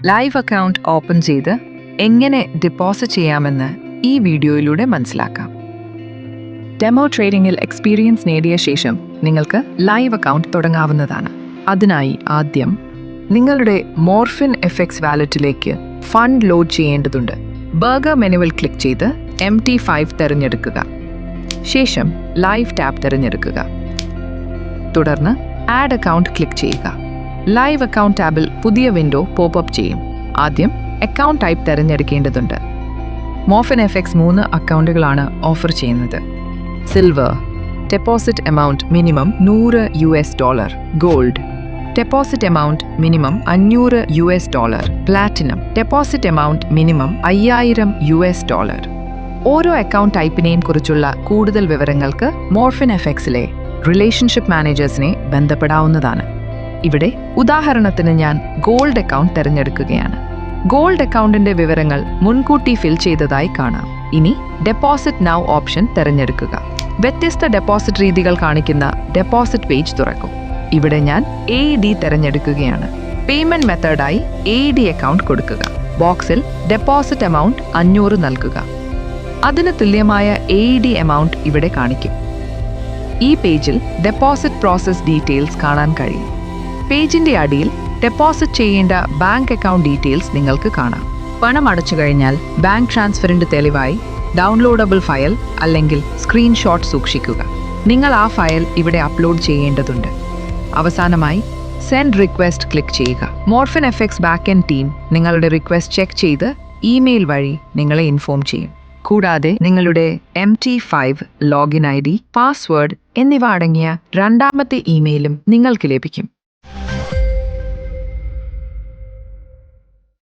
Live account open ചെയ്ത് എങ്ങനെ deposit ചെയ്യാമെന്ന് ഈ വീഡിയോയിലൂടെ മനസ്സിലാക്കാം. ഡെമോ ട്രേഡിംഗിൽ എക്സ്പീരിയൻസ് നേടിയ ശേഷം നിങ്ങൾക്ക് ലൈവ് അക്കൗണ്ട് തുടങ്ങാവുന്നതാണ്. അതിനായി ആദ്യം നിങ്ങളുടെ മോർഫിൻ എഫ്എക്സ് വാലറ്റിലേക്ക് ഫണ്ട് ലോഡ് ചെയ്യേണ്ടതുണ്ട്. ബർഗർ മെനുവിൽ ക്ലിക്ക് ചെയ്ത് MT5 തിരഞ്ഞെടുക്കുക. ശേഷം ലൈവ് ടാബ് തിരഞ്ഞെടുക്കുക. തുടർന്ന് ആഡ് അക്കൗണ്ട് ക്ലിക്ക് ചെയ്യുക. ലൈവ് അക്കൗണ്ട് ടാബിൽ പുതിയ വിൻഡോ പോപ്പപ്പ് ചെയ്യും. ആദ്യം അക്കൗണ്ട് ടൈപ്പ് തിരഞ്ഞെടുക്കേണ്ടതുണ്ട്. മോർഫിൻ എഫ്എക്സ് 3 അക്കൗണ്ടുകളാണ് ഓഫർ ചെയ്യുന്നത്. Silver deposit amount minimum $100. Gold deposit amount minimum $500. Platinum deposit amount minimum $5000. ഓരോ അക്കൗണ്ട് ടൈപ്പിനെയും കുറിച്ചുള്ള കൂടുതൽ വിവരങ്ങൾക്ക് മോർഫിൻ എഫ്എക്സിലെ റിലേഷൻഷിപ്പ് മാനേജേഴ്സിനെ ബന്ധപ്പെടാവുന്നതാണ്. ഇവിടെ ഉദാഹരണത്തിന് ഞാൻ ഗോൾഡ് അക്കൗണ്ട് തിരഞ്ഞെടുക്കുകയാണ്. ഗോൾഡ് അക്കൗണ്ടിന്റെ വിവരങ്ങൾ മുൻകൂട്ടി ഫിൽ ചെയ്തതായി കാണാം. ഇനി ഡെപ്പോസിറ്റ് നൗ ഓപ്ഷൻ തിരഞ്ഞെടുക്കുക. വ്യത്യസ്ത ഡെപ്പോസിറ്റ് രീതികൾ കാണിക്കുന്ന ഡെപ്പോസിറ്റ് പേജ് തുറക്കും. ഇവിടെ ഞാൻ AED തിരഞ്ഞെടുക്കുകയാണ്. പേയ്മെന്റ് മെത്തേഡായി AED അക്കൗണ്ട് കൊടുക്കുക. ബോക്സിൽ ഡെപ്പോസിറ്റ് എമൗണ്ട് 500 നൽകുക. അതിന് തുല്യമായ AED എമൗണ്ട് ഇവിടെ കാണിക്കും. ഈ പേജിൽ ഡെപ്പോസിറ്റ് പ്രോസസ് ഡീറ്റെയിൽസ് കാണാൻ കഴിയും. പേജിന്റെ അടിയിൽ ഡെപ്പോസിറ്റ് ചെയ്യേണ്ട ബാങ്ക് അക്കൗണ്ട് ഡീറ്റെയിൽസ് നിങ്ങൾക്ക് കാണാം. പണം അടച്ചു കഴിഞ്ഞാൽ ബാങ്ക് ട്രാൻസ്ഫറിന്റെ തെളിവായി ഡൗൺലോഡബിൾ ഫയൽ അല്ലെങ്കിൽ സ്ക്രീൻഷോട്ട് സൂക്ഷിക്കുക. നിങ്ങൾ ആ ഫയൽ ഇവിടെ അപ്ലോഡ് ചെയ്യേണ്ടതുണ്ട്. അവസാനമായി സെൻഡ് റിക്വസ്റ്റ് ക്ലിക്ക് ചെയ്യുക. മോർഫിൻ എഫ്എക്സ് ബാക്ക്-എൻഡ് ടീം നിങ്ങളുടെ റിക്വസ്റ്റ് ചെക്ക് ചെയ്ത് ഇമെയിൽ വഴി നിങ്ങളെ ഇൻഫോം ചെയ്യും. കൂടാതെ നിങ്ങളുടെ MT5 ലോഗിൻ ID, പാസ്വേഡ് എന്നിവ അടങ്ങിയ രണ്ടാമത്തെ ഇമെയിലും നിങ്ങൾക്ക് ലഭിക്കും.